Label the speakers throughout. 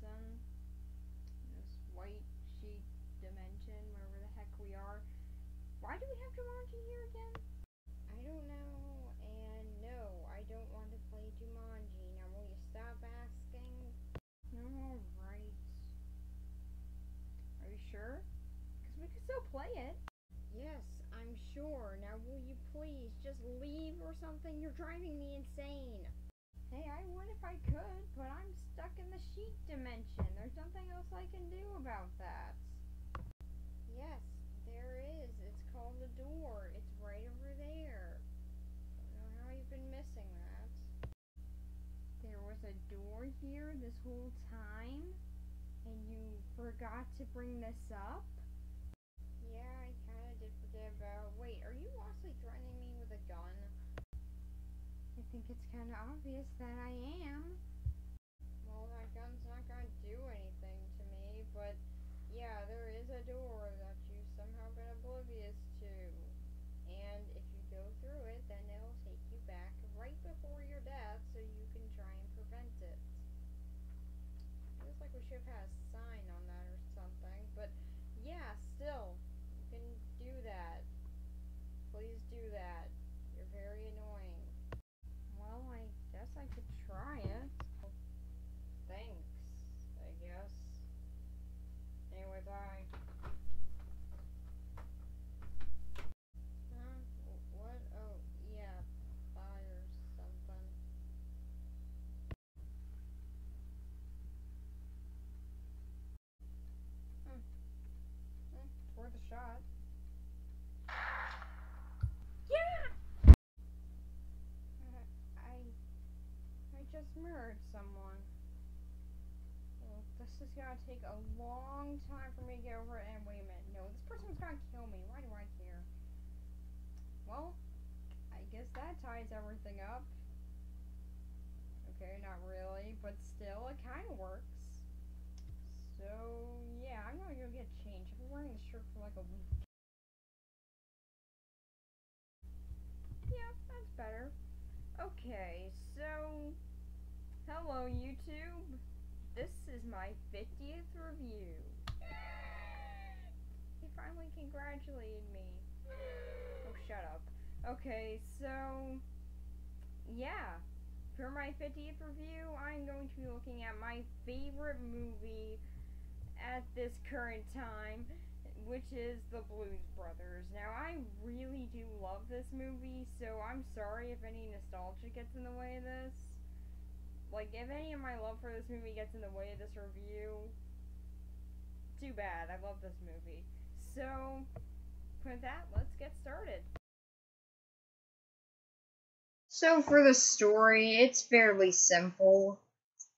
Speaker 1: person. This white sheet dimension, wherever the heck we are. Why do we have Jumanji here again? I don't know, and no, I don't want to play Jumanji. Now will you stop asking? Alright. Are you sure? Because we can still play it. Yes, I'm sure. Now will you please just leave or something? You're driving me insane. Hey, I would if I could, but I'm stuck in the sheet dimension. There's nothing else I can do about that. Yes, there is. It's called a door. It's right over there. Don't know how you've been missing that. There was a door here this whole time, and you forgot to bring this up? Yeah, I kinda did forget about. Wait, are you honestly threatening me with a gun? I think it's kinda obvious that I am. Well, that gun's not gonna do anything to me, but yeah, there is a door that you've somehow been oblivious to. And if you go through it, then it'll take you back right before your death so you can try and prevent it. Feels like we should have had a sign on that or something, but yeah, still, you can do that. Please do that. You're very annoying. Well, I guess I could try it. Thanks, I guess. Anyway, bye. Huh? What? Oh, yeah, bye or something. It's worth a shot. Yeah! I just murdered someone. Well, this is gonna take a long time for me to get over it, and wait a minute, no, this person's gonna kill me. Why do I care? Well, I guess that ties everything up. Okay, not really, but still, it kind of works. So, yeah, I'm gonna go get changed. I've been wearing this shirt for like a week. Yeah, that's better. Okay, so, hello YouTube. This is my 50th review. They finally congratulated me. Oh, shut up. Okay, so, yeah. For my 50th review, I'm going to be looking at my favorite movie at this current time, which is The Blues Brothers. Now, I really do love this movie, so I'm sorry if any nostalgia gets in the way of this. Like, if any of my love for this movie gets in the way of this review, too bad. I love this movie. So, with that, let's get started. So for the story, it's fairly simple.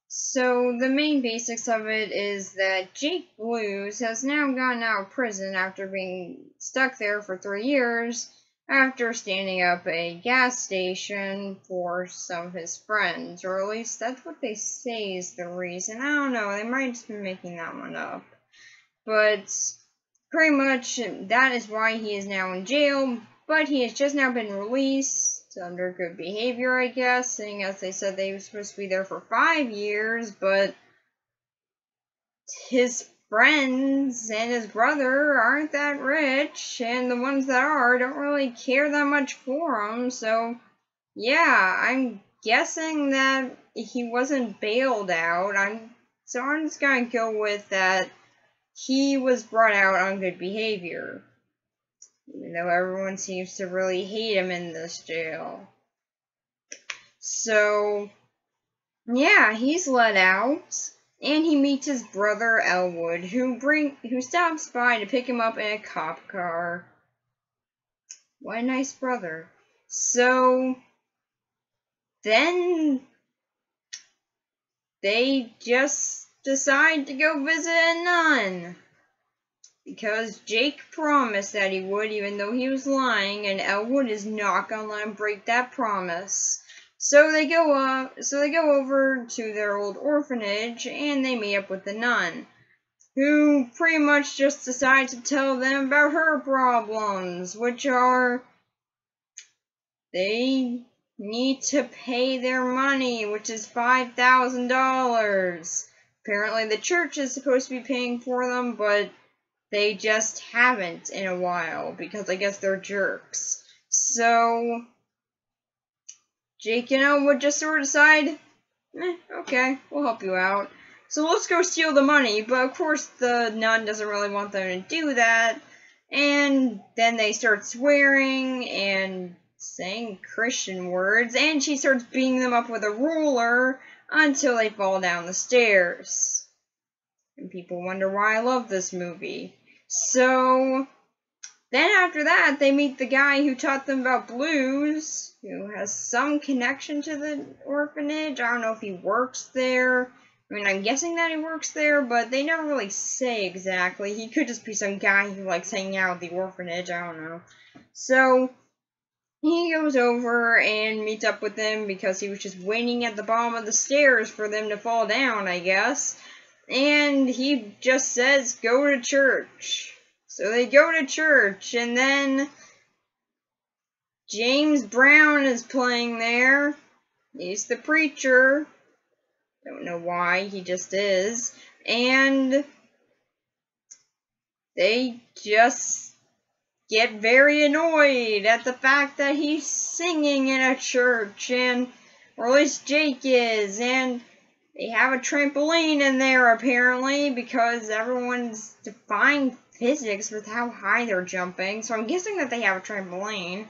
Speaker 1: So the main basics of it is that Jake Blues has now gotten out of prison after being stuck there for 3 years after standing up a gas station for some of his friends, or at least that's what they say is the reason. I don't know, they might have just been making that one up. But pretty much that is why he is now in jail, but he has just now been released under good behavior, I guess, seeing as they said they were supposed to be there for 5 years, but his friends and his brother aren't that rich, and the ones that are don't really care that much for him, so yeah, I'm guessing that he wasn't bailed out. So I'm just gonna go with that he was brought out on good behavior. Even though everyone seems to really hate him in this jail. So, yeah, he's let out, and he meets his brother Elwood, who stops by to pick him up in a cop car. What a nice brother. So, then they just decide to go visit a nun. Because Jake promised that he would, even though he was lying, and Elwood is not gonna let him break that promise. So they go over to their old orphanage, and they meet up with the nun, who pretty much just decides to tell them about her problems, which are they need to pay their money, which is $5,000.
Speaker 2: Apparently the church is supposed to be paying for them, but they just haven't in a while, because I guess they're jerks. So, Jake and Elwood just sort of decide, okay, we'll help you out. So let's go steal the money, but of course the nun doesn't really want them to do that, and then they start swearing and saying Christian words, and she starts beating them up with a ruler until they fall down the stairs. And people wonder why I love this movie. So, then after that, they meet the guy who taught them about blues, who has some connection to the orphanage. I don't know if he works there. I mean, I'm guessing that he works there, but they never really say exactly. He could just be some guy who likes hanging out at the orphanage. I don't know. So, he goes over and meets up with them because he was just waiting at the bottom of the stairs for them to fall down, I guess. And he just says, go to church. So they go to church, and then James Brown is playing there. He's the preacher. Don't know why, he just is. And they just get very annoyed at the fact that he's singing in a church, or at least Jake is, and they have a trampoline in there apparently because everyone's defying physics with how high they're jumping, so I'm guessing that they have a trampoline.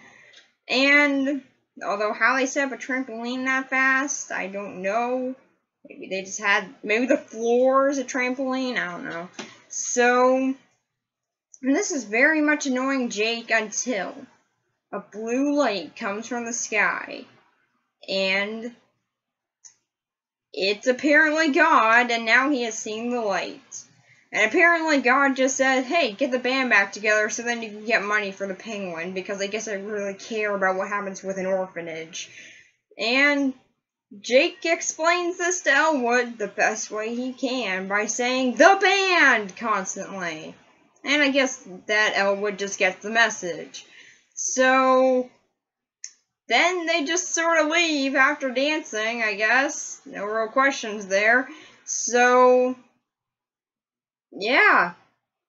Speaker 2: And although how they set up a trampoline that fast, I don't know. Maybe they just maybe the floor is a trampoline, I don't know. So, and this is very much annoying Jake until a blue light comes from the sky, and it's apparently God, and now he has seen the light. And apparently God just said, hey, get the band back together so then you can get money for the penguin, because I guess I really care about what happens with an orphanage. And Jake explains this to Elwood the best way he can by saying, the band, constantly. And I guess that Elwood just gets the message. So, then they just sort of leave after dancing, I guess. No real questions there. So, yeah.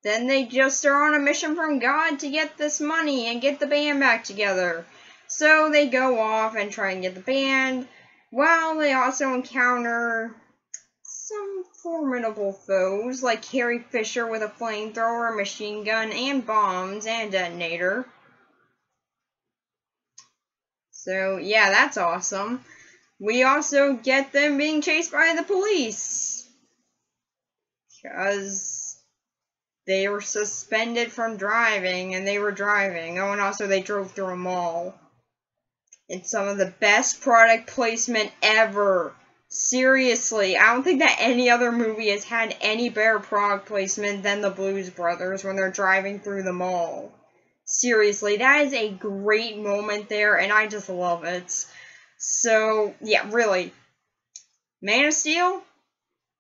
Speaker 2: Then they just are on a mission from God to get this money and get the band back together. So they go off and try and get the band, while they also encounter some formidable foes, like Carrie Fisher with a flamethrower, machine gun, and bombs, and a detonator. So, yeah, that's awesome. We also get them being chased by the police, because they were suspended from driving, and they were driving. Oh, and also they drove through a mall. It's some of the best product placement ever. Seriously, I don't think that any other movie has had any better product placement than the Blues Brothers when they're driving through the mall. Seriously, that is a great moment there, and I just love it. So, yeah, really. Man of Steel,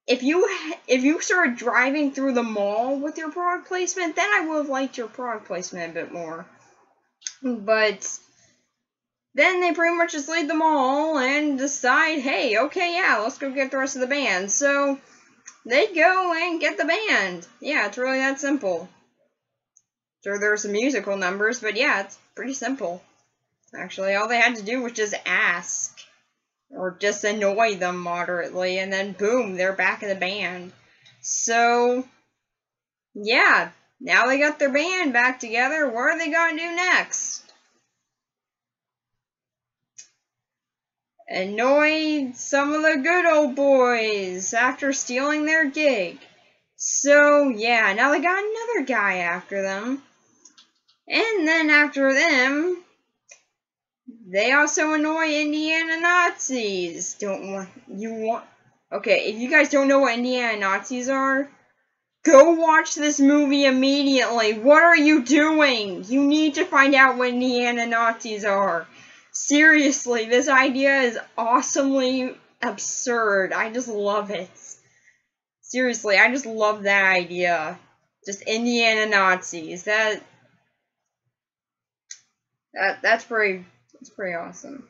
Speaker 2: if you started driving through the mall with your product placement, then I would have liked your product placement a bit more. But then they pretty much just leave the mall and decide, hey, okay, yeah, let's go get the rest of the band. So they go and get the band. Yeah, it's really that simple. Sure, there are some musical numbers, but yeah, it's pretty simple. Actually, all they had to do was just ask, or just annoy them moderately, and then boom, they're back in the band. So, yeah, now they got their band back together. What are they gonna do next? Annoy some of the good old boys after stealing their gig. So, yeah, now they got another guy after them. And then after them, they also annoy Indiana Nazis. Okay, if you guys don't know what Indiana Nazis are, go watch this movie immediately. What are you doing? You need to find out what Indiana Nazis are. Seriously, this idea is awesomely absurd. I just love it. Seriously, I just love that idea. Just Indiana Nazis. That's pretty awesome.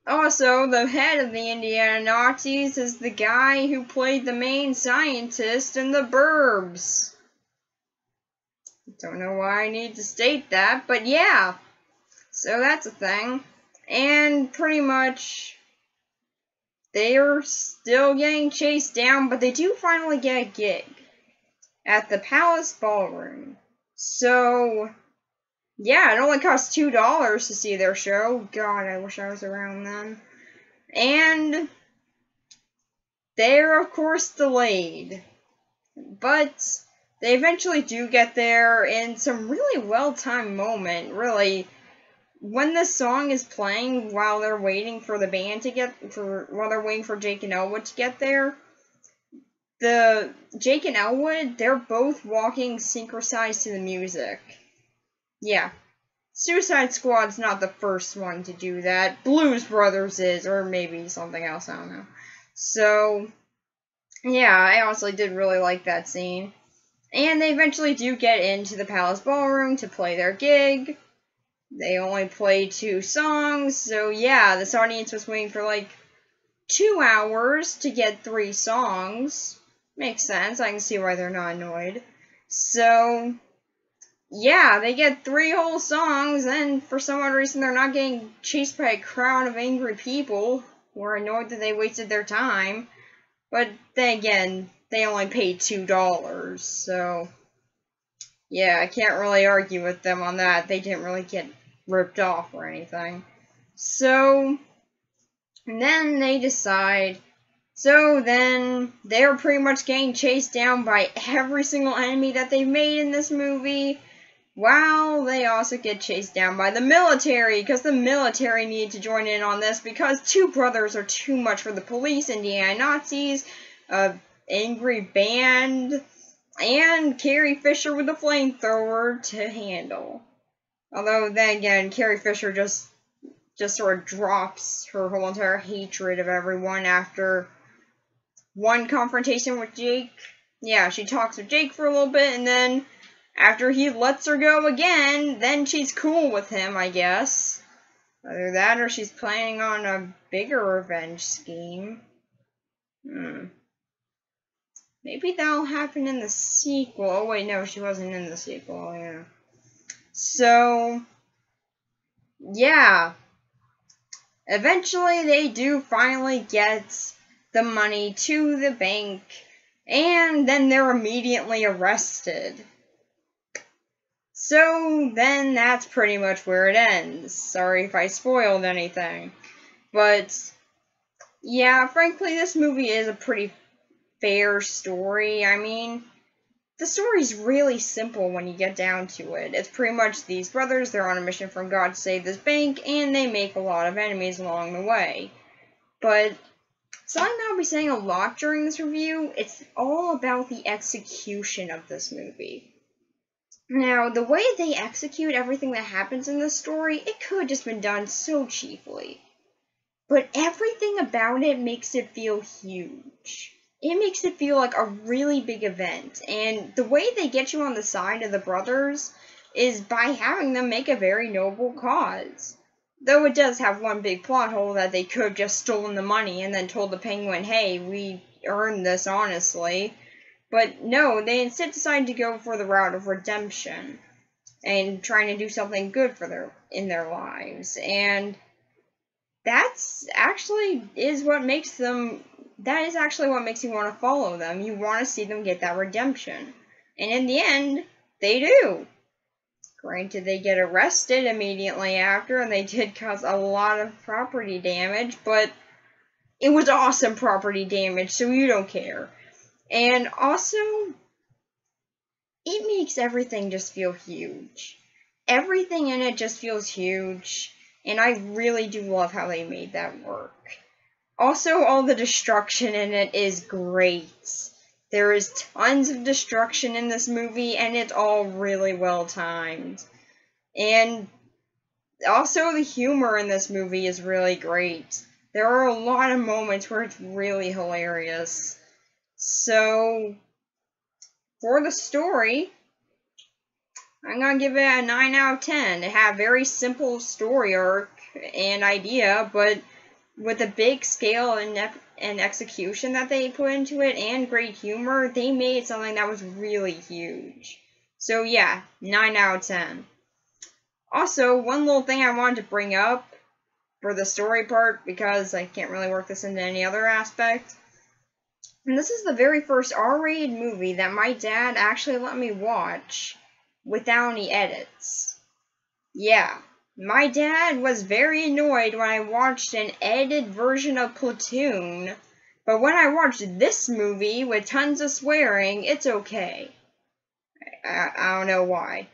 Speaker 2: Also, the head of the Indiana Nazis is the guy who played the main scientist in The Burbs. Don't know why I need to state that, but yeah. So that's a thing. And pretty much, they are still getting chased down, but they do finally get a gig at the Palace Ballroom. So, yeah, it only costs $2 to see their show. God, I wish I was around then. And they're, of course, delayed. But they eventually do get there in some really well-timed moment, really. When the song is playing while they're waiting for the band to while they're waiting for Jake and Elwood to get there, Jake and Elwood, they're both walking synchronized to the music. Yeah. Suicide Squad's not the first one to do that. Blues Brothers is, or maybe something else, I don't know. So, yeah, I honestly did really like that scene. And they eventually do get into the Palace Ballroom to play their gig. They only play 2 songs, so yeah, this audience was waiting for like 2 hours to get 3 songs. Makes sense, I can see why they're not annoyed. So, yeah, they get 3 whole songs, and for some odd reason they're not getting chased by a crowd of angry people who are annoyed that they wasted their time. But then again, they only paid $2, so yeah, I can't really argue with them on that. They didn't really get ripped off or anything. So, then they decide, so then they're pretty much getting chased down by every single enemy that they've made in this movie, while they also get chased down by the military, because the military need to join in on this, because 2 brothers are too much for the police, Indiana Nazis, angry band, and Carrie Fisher with a flamethrower to handle. Although, then again, Carrie Fisher just sort of drops her whole entire hatred of everyone after one confrontation with Jake. Yeah, she talks with Jake for a little bit, and then after he lets her go again, then she's cool with him, I guess. Either that, or she's planning on a bigger revenge scheme. Maybe that'll happen in the sequel. Oh wait, no, she wasn't in the sequel, yeah. So, yeah. Eventually, they do finally get the money to the bank, and then they're immediately arrested. So, then that's pretty much where it ends. Sorry if I spoiled anything. But, yeah, frankly, this movie is a pretty fair story. I mean, the story's really simple when you get down to it. It's pretty much these brothers, they're on a mission from God to save this bank, and they make a lot of enemies along the way. But something I'll be saying a lot during this review, it's all about the execution of this movie. Now, the way they execute everything that happens in this story, it could have just been done so cheaply. But everything about it makes it feel huge. It makes it feel like a really big event, and the way they get you on the side of the brothers is by having them make a very noble cause. Though it does have one big plot hole that they could have just stolen the money and then told the Penguin, hey, we earned this honestly. But no, they instead decided to go for the route of redemption and trying to do something good in their lives. And that's actually what makes them. That is actually what makes you want to follow them. You want to see them get that redemption. And in the end, they do. Granted, they get arrested immediately after, and they did cause a lot of property damage, but it was awesome property damage, so you don't care. And also, it makes everything just feel huge. Everything in it just feels huge, and I really do love how they made that work. Also, all the destruction in it is great. There is tons of destruction in this movie, and it's all really well timed. And also, the humor in this movie is really great. There are a lot of moments where it's really hilarious. So, for the story, I'm gonna give it a 9 out of 10. It had a very simple story arc and idea, but with the big scale and execution that they put into it and great humor, they made something that was really huge. So yeah, 9 out of 10. Also, one little thing I wanted to bring up for the story part, because I can't really work this into any other aspect. And this is the very first R-rated movie that my dad actually let me watch without any edits. Yeah, my dad was very annoyed when I watched an edited version of Platoon, but when I watched this movie with tons of swearing, it's okay. I don't know why.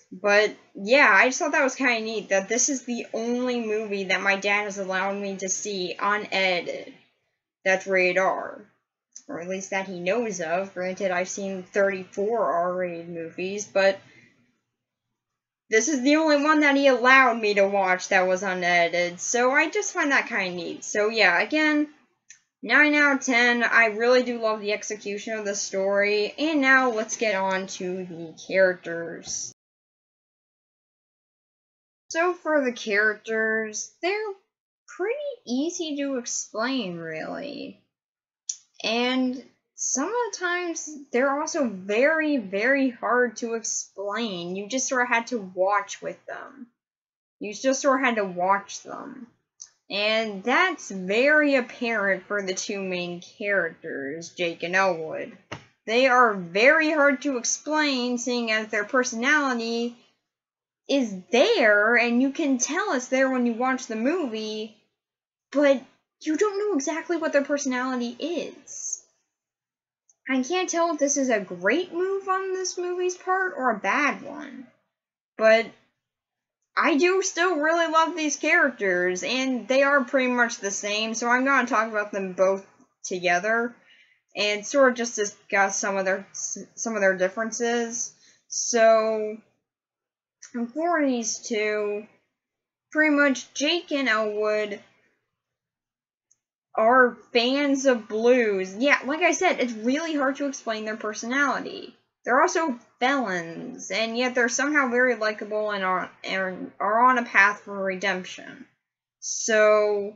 Speaker 2: But yeah, I just thought that was kind of neat that this is the only movie that my dad has allowed me to see unedited that's rated R. Or at least that he knows of. Granted, I've seen 34 R-rated movies, but this is the only one that he allowed me to watch that was unedited, so I just find that kind of neat. So yeah, again, 9 out of 10. I really do love the execution of the story, and now let's get on to the characters. So for the characters, they're pretty easy to explain, really. And some of the times, they're also very, very hard to explain. You just sort of had to watch with them. You just sort of had to watch them. And that's very apparent for the two main characters, Jake and Elwood. They are very hard to explain, seeing as their personality is there, and you can tell it's there when you watch the movie, but you don't know exactly what their personality is. I can't tell if this is a great move on this movie's part or a bad one, but I do still really love these characters, and they are pretty much the same, so I'm going to talk about them both together and sort of just discuss some of their differences. So for these two, pretty much Jake and Elwood are fans of blues. Yeah, like I said, it's really hard to explain their personality. They're also felons, and yet they're somehow very likable and are on a path for redemption. So,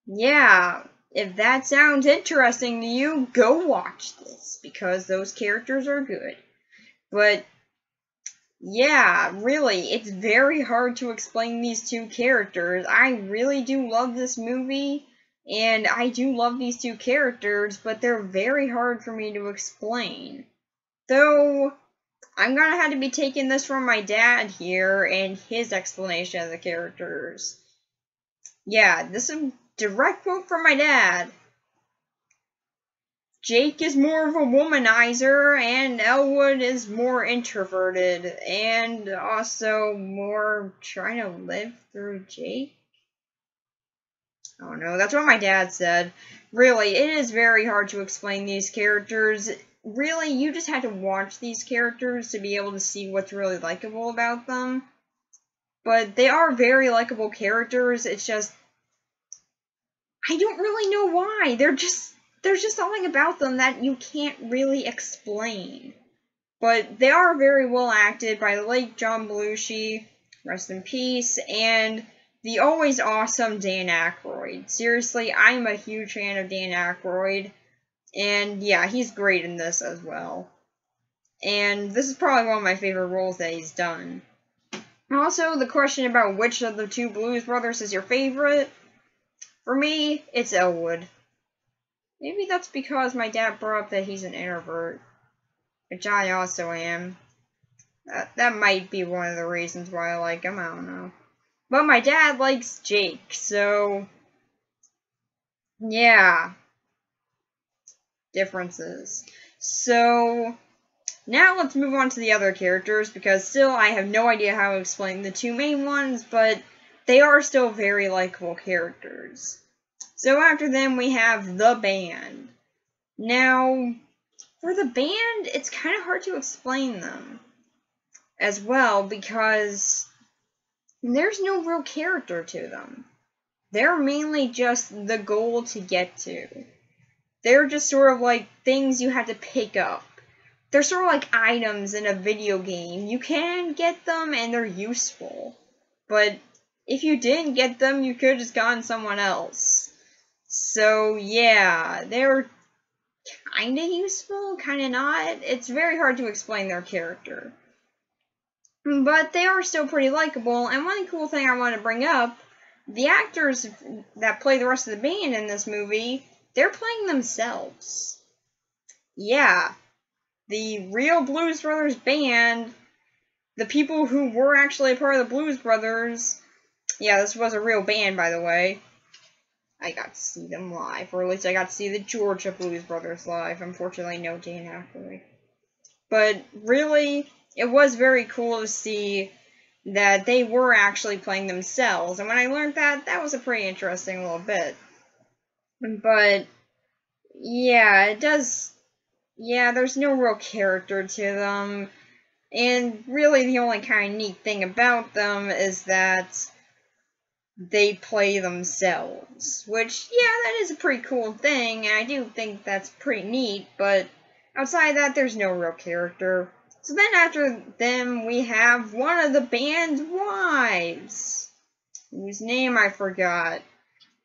Speaker 2: yeah, if that sounds interesting to you, go watch this, because those characters are good. But yeah, really, it's very hard to explain these two characters. I really do love this movie, and I do love these two characters, but they're very hard for me to explain. Though, I'm gonna have to be taking this from my dad here, and his explanation of the characters. Yeah, this is a direct quote from my dad. Jake is more of a womanizer, and Elwood is more introverted, and also more trying to live through Jake? I don't know, that's what my dad said. Really, it is very hard to explain these characters. Really, you just had to watch these characters to be able to see what's really likable about them. But they are very likable characters, it's just, I don't really know why. There's just something about them that you can't really explain. But they are very well acted by the late John Belushi, rest in peace, and the always awesome Dan Aykroyd. Seriously, I'm a huge fan of Dan Aykroyd, and yeah, he's great in this as well. And this is probably one of my favorite roles that he's done. Also, the question about which of the two Blues Brothers is your favorite, for me, it's Elwood. Maybe that's because my dad brought up that he's an introvert, which I also am. That might be one of the reasons why I like him, I don't know. But my dad likes Jake, so yeah. Differences. So now let's move on to the other characters, because still I have no idea how to explain the two main ones, but they are still very likable characters. So after them, we have the band. Now, for the band, it's kind of hard to explain them as well, because there's no real character to them. They're mainly just the goal to get to. They're just sort of like things you have to pick up. They're sort of like items in a video game. You can get them and they're useful, but if you didn't get them, you could have just gotten someone else. So, yeah, they were kind of useful, kind of not. It's very hard to explain their character. But they are still pretty likable, and one cool thing I want to bring up, the actors that play the rest of the band in this movie, they're playing themselves. Yeah, the real Blues Brothers band, the people who were actually a part of the Blues Brothers, yeah, this was a real band, by the way. I got to see them live, or at least I got to see the Georgia Blues Brothers live. Unfortunately, no Dan Aykroyd. But really, it was very cool to see that they were actually playing themselves. And when I learned that, that was a pretty interesting little bit. But, yeah, it does... Yeah, there's no real character to them. And really, the only kind of neat thing about them is that they play themselves, which, yeah, that is a pretty cool thing, and I do think that's pretty neat, but outside of that, there's no real character. So then after them, we have one of the band's wives, whose name I forgot.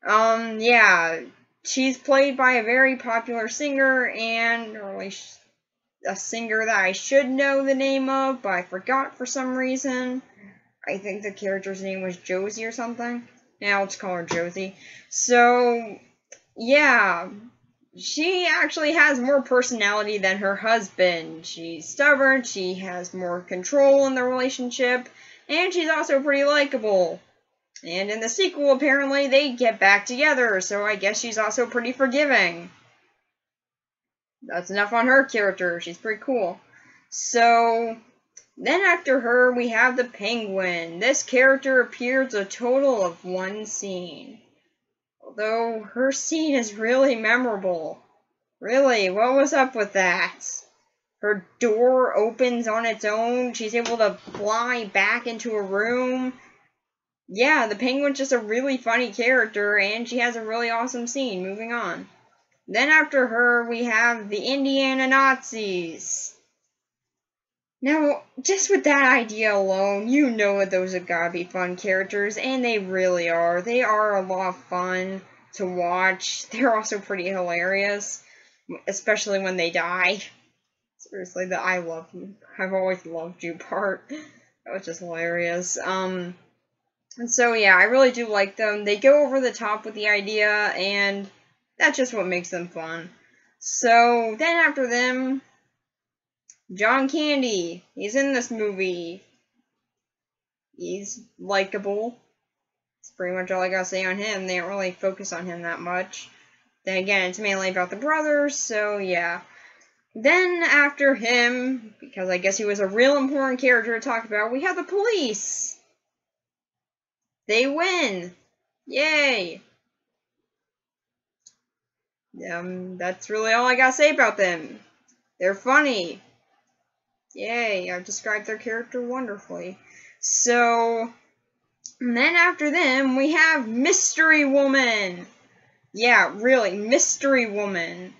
Speaker 2: Yeah, she's played by a very popular singer, and a singer that I should know the name of, but I forgot for some reason. I think the character's name was Josie or something. Now let's call her Josie. So, yeah, she actually has more personality than her husband. She's stubborn, she has more control in the relationship, and she's also pretty likable. And in the sequel, apparently, they get back together, so I guess she's also pretty forgiving. That's enough on her character, she's pretty cool. So, then after her, we have the Penguin. This character appears a total of one scene. Although, her scene is really memorable. Really, what was up with that? Her door opens on its own, she's able to fly back into a room. Yeah, the Penguin's just a really funny character, and she has a really awesome scene. Moving on. Then after her, we have the Indiana Nazis. Now, just with that idea alone, you know that those have gotta be fun characters, and they really are. They are a lot of fun to watch. They're also pretty hilarious, especially when they die. Seriously, the I love you, I've always loved you part. That was just hilarious. And so yeah, I really do like them. They go over the top with the idea, and that's just what makes them fun. So, then after them, John Candy. He's in this movie. He's likable. That's pretty much all I gotta say on him. They don't really focus on him that much. Then again, it's mainly about the brothers, so yeah. Then after him, because I guess he was a real important character to talk about, we have the police. They win. Yay. That's really all I gotta say about them. They're funny. Yay, I've described their character wonderfully. So, and then after them, we have Mystery Woman. Yeah, really, Mystery Woman.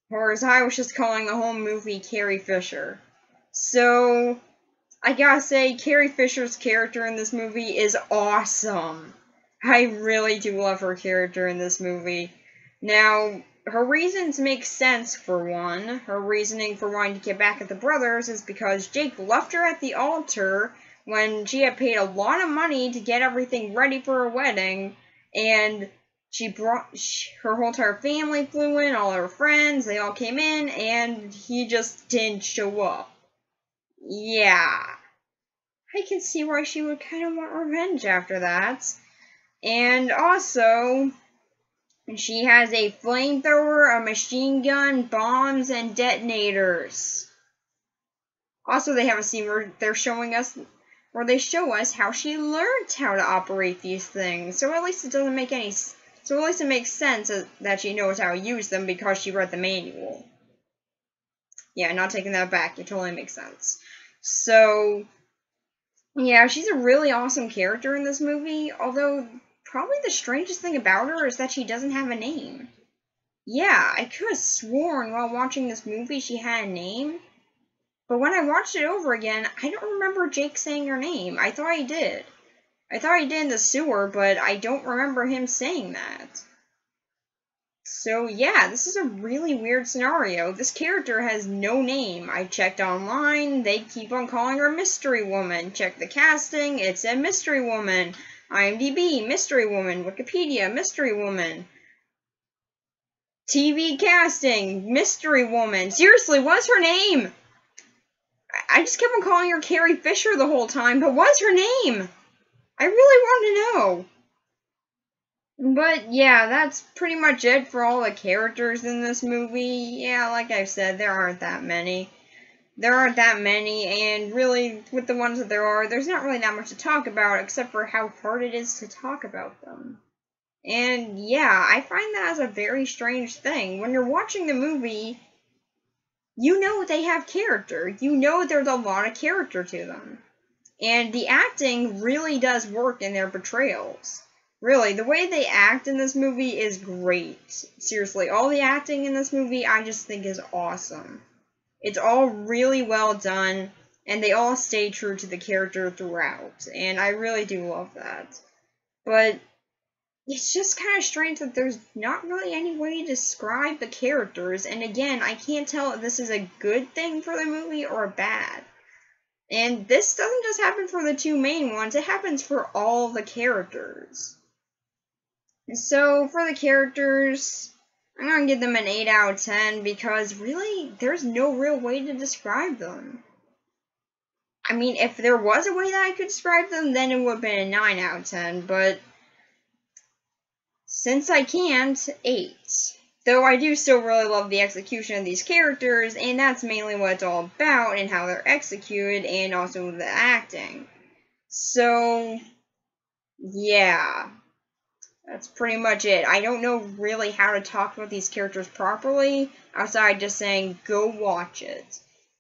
Speaker 2: Or as I was just calling the whole movie, Carrie Fisher. So, I gotta say, Carrie Fisher's character in this movie is awesome. I really do love her character in this movie. Now, her reasons make sense, for one. Her reasoning for wanting to get back at the brothers is because Jake left her at the altar when she had paid a lot of money to get everything ready for her wedding, and her whole entire family flew in, all her friends, they all came in, and he just didn't show up. Yeah. I can see why she would kind of want revenge after that. And also, she has a flamethrower, a machine gun, bombs, and detonators. Also, they have a scene where they show us how she learned how to operate these things. So at least it makes sense that she knows how to use them because she read the manual. Yeah, not taking that back. It totally makes sense. So, yeah, she's a really awesome character in this movie, although probably the strangest thing about her is that she doesn't have a name. Yeah, I could have sworn while watching this movie she had a name, but when I watched it over again, I don't remember Jake saying her name. I thought he did. I thought he did in the sewer, but I don't remember him saying that. So yeah, this is a really weird scenario. This character has no name. I checked online, they keep on calling her Mystery Woman. Check the casting, it's a Mystery Woman. IMDb, Mystery Woman. Wikipedia, Mystery Woman. TV casting, Mystery Woman. Seriously, what's her name? I just kept on calling her Carrie Fisher the whole time, but what's her name? I really want to know. But yeah, that's pretty much it for all the characters in this movie. Yeah, like I said, there aren't that many. And really, with the ones that there are, there's not really that much to talk about, except for how hard it is to talk about them. And yeah, I find that as a very strange thing. When you're watching the movie, you know they have character. You know there's a lot of character to them. And the acting really does work in their portrayals. Really, the way they act in this movie is great. Seriously, all the acting in this movie I just think is awesome. It's all really well done, and they all stay true to the character throughout, and I really do love that. But it's just kind of strange that there's not really any way to describe the characters, and again, I can't tell if this is a good thing for the movie or bad. And this doesn't just happen for the two main ones, it happens for all the characters. So, for the characters, I'm going to give them an 8 out of 10 because really, there's no real way to describe them. I mean, if there was a way that I could describe them, then it would have been a 9 out of 10, but since I can't, 8. Though I do still really love the execution of these characters, and that's mainly what it's all about, and how they're executed, and also the acting. So, yeah. That's pretty much it. I don't know really how to talk about these characters properly, outside just saying, go watch it.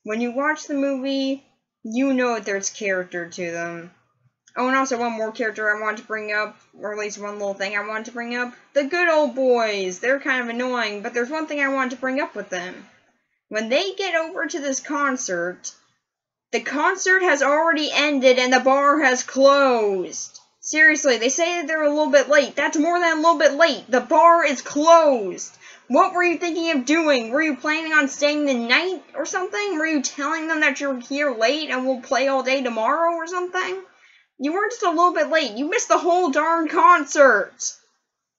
Speaker 2: When you watch the movie, you know that there's character to them. Oh, and also one more character I wanted to bring up, or at least one little thing I wanted to bring up. The Good Old Boys. They're kind of annoying, but there's one thing I wanted to bring up with them. When they get over to this concert, the concert has already ended and the bar has closed. Seriously, they say that they're a little bit late. That's more than a little bit late. The bar is closed. What were you thinking of doing? Were you planning on staying the night or something? Were you telling them that you're here late and we'll play all day tomorrow or something? You were just a little bit late. You missed the whole darn concert.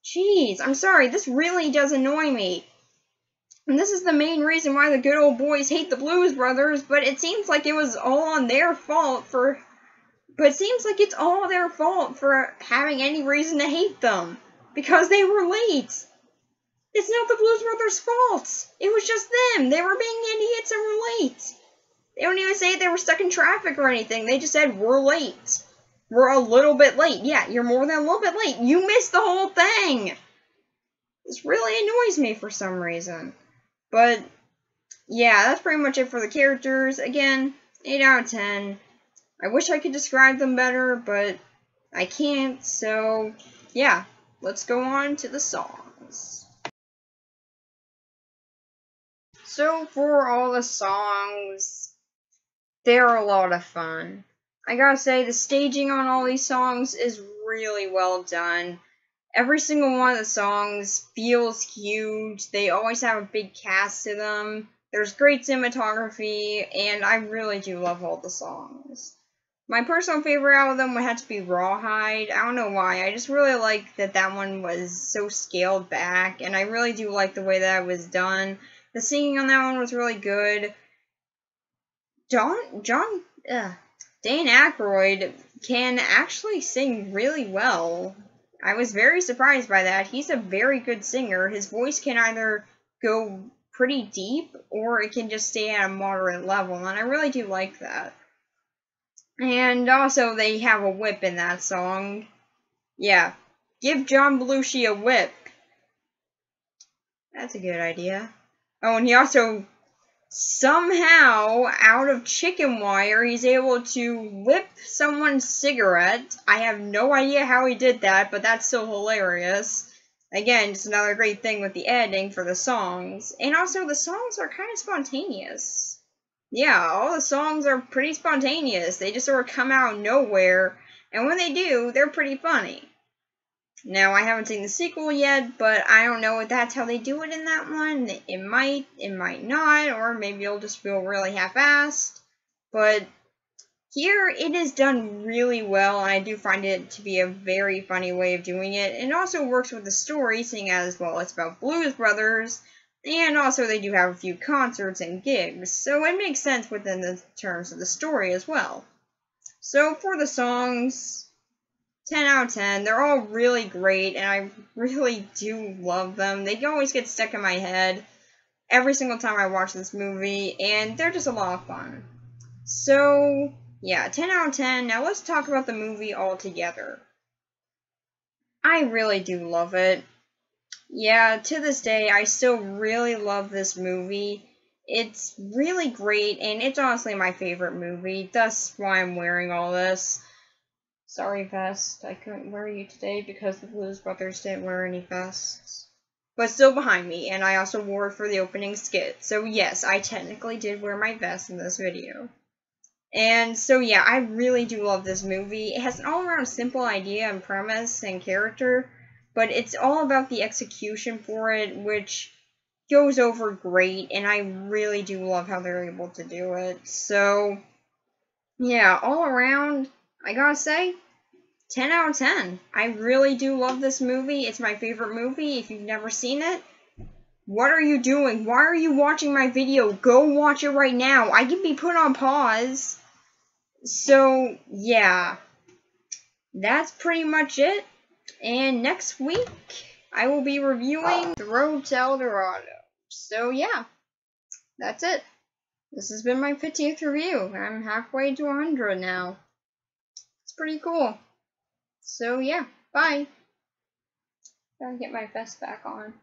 Speaker 2: Jeez, I'm sorry. This really does annoy me. And this is the main reason why the Good Old Boys hate the Blues Brothers, but it seems like it was all on their fault for... But it seems like it's all their fault for having any reason to hate them. Because they were late. It's not the Blues Brothers' fault. It was just them. They were being idiots and were late. They don't even say they were stuck in traffic or anything. They just said, we're late. We're a little bit late. Yeah, you're more than a little bit late. You missed the whole thing. This really annoys me for some reason. But, yeah, that's pretty much it for the characters. Again, 8 out of 10. I wish I could describe them better, but I can't, so yeah, let's go on to the songs. So for all the songs, they're a lot of fun. I gotta say, the staging on all these songs is really well done. Every single one of the songs feels huge. They always have a big cast to them. There's great cinematography, and I really do love all the songs. My personal favorite out of them would have to be Rawhide. I don't know why. I just really like that one was so scaled back, and I really do like the way that it was done. The singing on that one was really good. Dan Aykroyd can actually sing really well. I was very surprised by that. He's a very good singer. His voice can either go pretty deep, or it can just stay at a moderate level, and I really do like that. And also, they have a whip in that song. Yeah, give John Belushi a whip. That's a good idea. Oh, and he also, somehow, out of chicken wire, he's able to whip someone's cigarette. I have no idea how he did that, but that's still hilarious. Again, it's another great thing with the editing for the songs. And also, the songs are kind of spontaneous. Yeah, all the songs are pretty spontaneous. They just sort of come out of nowhere. And when they do, they're pretty funny. Now, I haven't seen the sequel yet, but I don't know if that's how they do it in that one. It might not, or maybe it'll just feel really half-assed. But here, it is done really well, and I do find it to be a very funny way of doing it. And it also works with the story, seeing as, well, it's about Blues Brothers, and also they do have a few concerts and gigs, so it makes sense within the terms of the story as well. So for the songs, 10 out of 10. They're all really great, and I really do love them. They always get stuck in my head every single time I watch this movie, and they're just a lot of fun. So, yeah, 10 out of 10. Now let's talk about the movie altogether. I really do love it. Yeah, to this day, I still really love this movie. It's really great, and it's honestly my favorite movie. That's why I'm wearing all this. Sorry, vest. I couldn't wear you today because the Blues Brothers didn't wear any vests. But still behind me, and I also wore it for the opening skit. So yes, I technically did wear my vest in this video. And so yeah, I really do love this movie. It has an all-around simple idea and premise and character, but it's all about the execution for it, which goes over great, and I really do love how they're able to do it. So yeah, all around, I gotta say, 10 out of 10. I really do love this movie. It's my favorite movie. If you've never seen it, what are you doing? Why are you watching my video? Go watch it right now. I can be put on pause. So, yeah. That's pretty much it. And next week, I will be reviewing The Road to El Dorado. So, yeah. That's it. This has been my 50th review. I'm halfway to 100 now. It's pretty cool. So, yeah. Bye. Gotta get my vest back on.